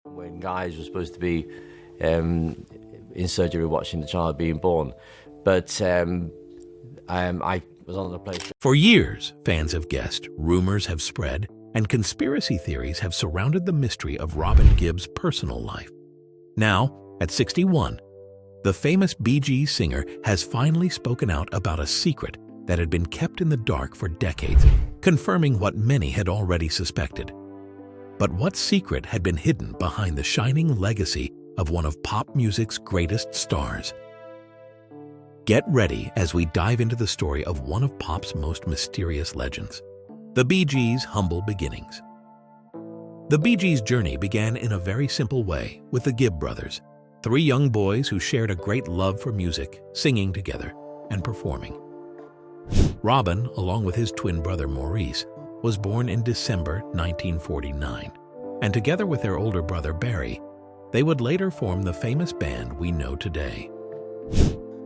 When guys were supposed to be in surgery watching the child being born. But I was on the place. For years, fans have guessed, rumors have spread, and conspiracy theories have surrounded the mystery of Robin Gibb's personal life. Now, at 61, the famous Bee Gees singer has finally spoken out about a secret that had been kept in the dark for decades, confirming what many had already suspected. But what secret had been hidden behind the shining legacy of one of pop music's greatest stars? Get ready as we dive into the story of one of pop's most mysterious legends, the Bee Gees' humble beginnings. The Bee Gees' journey began in a very simple way with the Gibb brothers, three young boys who shared a great love for music, singing together, and performing. Robin, along with his twin brother Maurice, was born in December 1949, and together with their older brother Barry, they would later form the famous band we know today.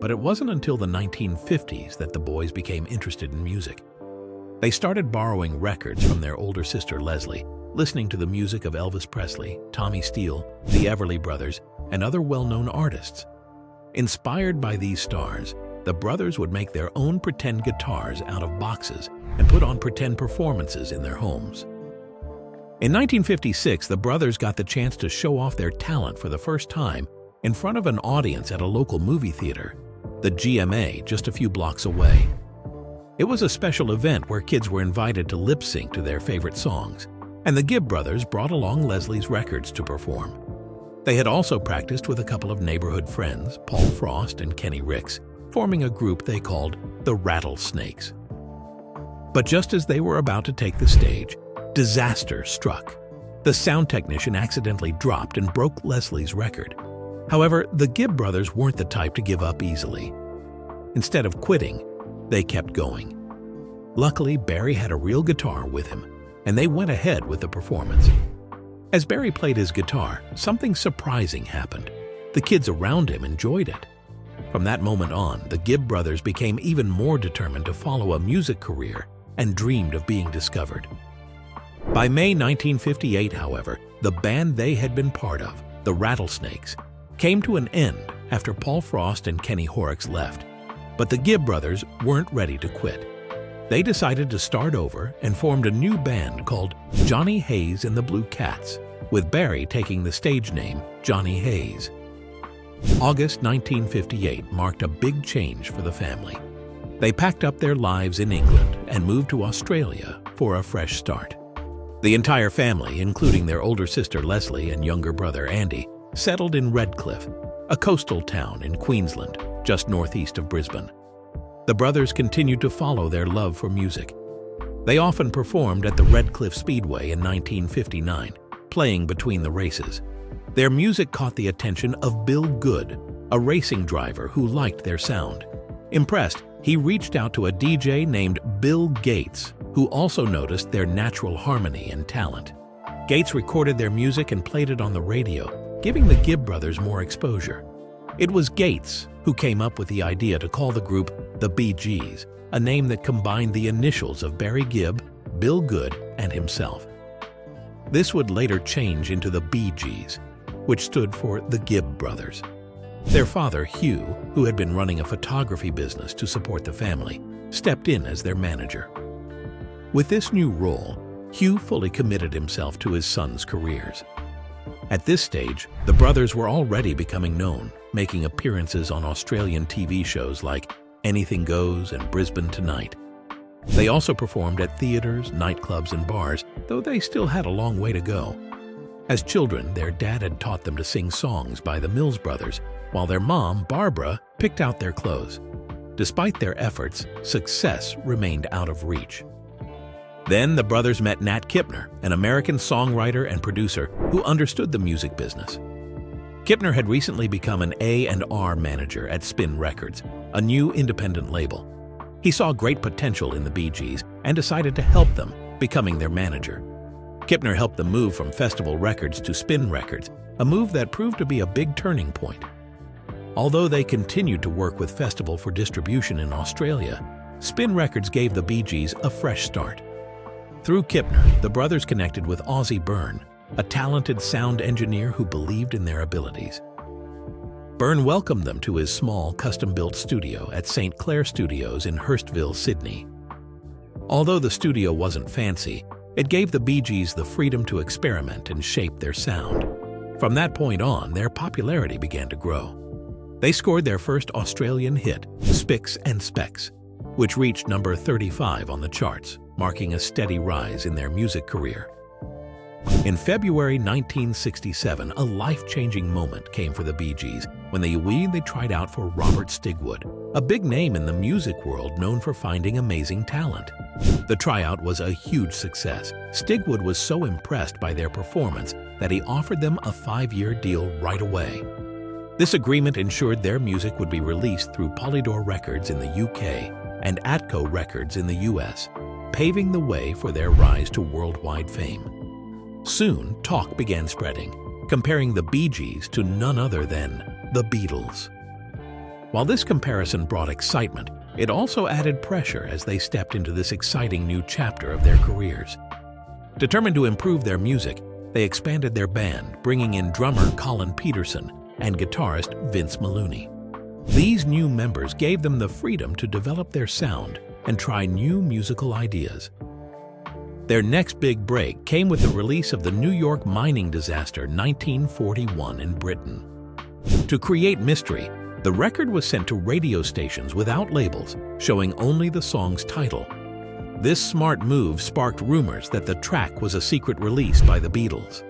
But it wasn't until the 1950s that the boys became interested in music. They started borrowing records from their older sister Leslie, listening to the music of Elvis Presley, Tommy Steele, the Everly Brothers, and other well-known artists. Inspired by these stars, the brothers would make their own pretend guitars out of boxes and put on pretend performances in their homes. In 1956, the brothers got the chance to show off their talent for the first time in front of an audience at a local movie theater, the GMA, just a few blocks away. It was a special event where kids were invited to lip-sync to their favorite songs, and the Gibb brothers brought along Leslie's records to perform. They had also practiced with a couple of neighborhood friends, Paul Frost and Kenny Ricks, forming a group they called the Rattlesnakes. But just as they were about to take the stage, disaster struck. The sound technician accidentally dropped and broke Leslie's record. However, the Gibb brothers weren't the type to give up easily. Instead of quitting, they kept going. Luckily, Barry had a real guitar with him, and they went ahead with the performance. As Barry played his guitar, something surprising happened. The kids around him enjoyed it. From that moment on, the Gibb brothers became even more determined to follow a music career and dreamed of being discovered. By May 1958, however, the band they had been part of, the Rattlesnakes, came to an end after Paul Frost and Kenny Horrocks left. But the Gibb brothers weren't ready to quit. They decided to start over and formed a new band called Johnny Hayes and the Blue Cats, with Barry taking the stage name Johnny Hayes. August 1958 marked a big change for the family. They packed up their lives in England and moved to Australia for a fresh start. The entire family, including their older sister Leslie and younger brother Andy, settled in Redcliffe, a coastal town in Queensland, just northeast of Brisbane. The brothers continued to follow their love for music. They often performed at the Redcliffe Speedway in 1959, playing between the races. Their music caught the attention of Bill Good, a racing driver who liked their sound. Impressed, he reached out to a DJ named Bill Gates, who also noticed their natural harmony and talent. Gates recorded their music and played it on the radio, giving the Gibb brothers more exposure. It was Gates who came up with the idea to call the group the Bee Gees, a name that combined the initials of Barry Gibb, Bill Good, and himself. This would later change into the Bee Gees, which stood for the Gibb brothers. Their father, Hugh, who had been running a photography business to support the family, stepped in as their manager. With this new role, Hugh fully committed himself to his sons' careers. At this stage, the brothers were already becoming known, making appearances on Australian TV shows like Anything Goes and Brisbane Tonight. They also performed at theaters, nightclubs, and bars, though they still had a long way to go. As children, their dad had taught them to sing songs by the Mills Brothers, while their mom, Barbara, picked out their clothes. Despite their efforts, success remained out of reach. Then the brothers met Nat Kipner, an American songwriter and producer who understood the music business. Kipner had recently become an A&R manager at Spin Records, a new independent label. He saw great potential in the Bee Gees and decided to help them, becoming their manager. Kipner helped them move from Festival Records to Spin Records, a move that proved to be a big turning point. Although they continued to work with Festival for distribution in Australia, Spin Records gave the Bee Gees a fresh start. Through Kipner, the brothers connected with Ozzie Byrne, a talented sound engineer who believed in their abilities. Byrne welcomed them to his small, custom-built studio at St. Clair Studios in Hurstville, Sydney. Although the studio wasn't fancy, it gave the Bee Gees the freedom to experiment and shape their sound. From that point on, their popularity began to grow. They scored their first Australian hit, Spicks and Specks, which reached number 35 on the charts, marking a steady rise in their music career. In February 1967, a life-changing moment came for the Bee Gees when they tried out for Robert Stigwood, a big name in the music world known for finding amazing talent. The tryout was a huge success. Stigwood was so impressed by their performance that he offered them a 5-year deal right away. This agreement ensured their music would be released through Polydor Records in the UK and Atco Records in the US, paving the way for their rise to worldwide fame. Soon, talk began spreading, comparing the Bee Gees to none other than the Beatles. While this comparison brought excitement, it also added pressure as they stepped into this exciting new chapter of their careers. Determined to improve their music, they expanded their band, bringing in drummer Colin Peterson and guitarist Vince Melouney. These new members gave them the freedom to develop their sound and try new musical ideas. Their next big break came with the release of the New York mining disaster 1941 in Britain. To create mystery, the record was sent to radio stations without labels, showing only the song's title. This smart move sparked rumors that the track was a secret release by the Beatles.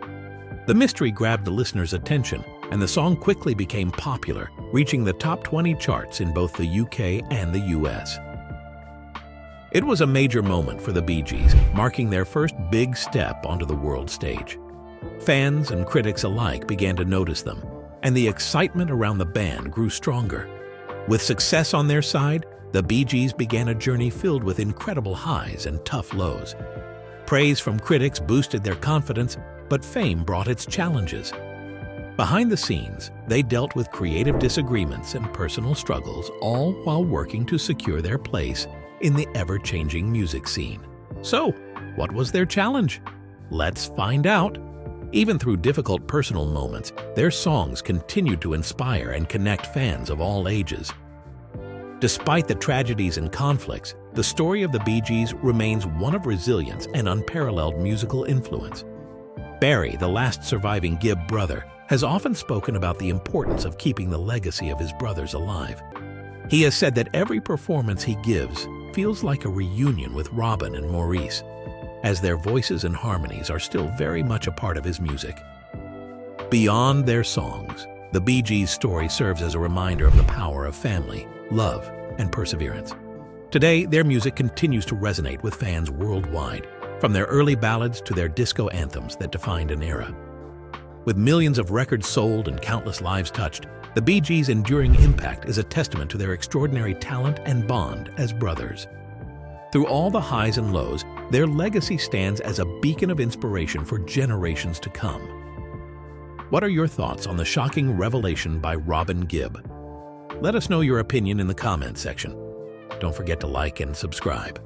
The mystery grabbed the listeners' attention, and the song quickly became popular, reaching the top 20 charts in both the UK and the US. It was a major moment for the Bee Gees, marking their first big step onto the world stage. Fans and critics alike began to notice them, and the excitement around the band grew stronger. With success on their side, the Bee Gees began a journey filled with incredible highs and tough lows. Praise from critics boosted their confidence, but fame brought its challenges. Behind the scenes, they dealt with creative disagreements and personal struggles, all while working to secure their place in the ever-changing music scene. So, what was their challenge? Let's find out. Even through difficult personal moments, their songs continued to inspire and connect fans of all ages. Despite the tragedies and conflicts, the story of the Bee Gees remains one of resilience and unparalleled musical influence. Barry, the last surviving Gibb brother, has often spoken about the importance of keeping the legacy of his brothers alive. He has said that every performance he gives feels like a reunion with Robin and Maurice, as their voices and harmonies are still very much a part of his music. Beyond their songs, the Bee Gees' story serves as a reminder of the power of family, love, and perseverance. Today, their music continues to resonate with fans worldwide, from their early ballads to their disco anthems that defined an era. With millions of records sold and countless lives touched, the Bee Gees' enduring impact is a testament to their extraordinary talent and bond as brothers. Through all the highs and lows, their legacy stands as a beacon of inspiration for generations to come. What are your thoughts on the shocking revelation by Robin Gibb? Let us know your opinion in the comments section. Don't forget to like and subscribe.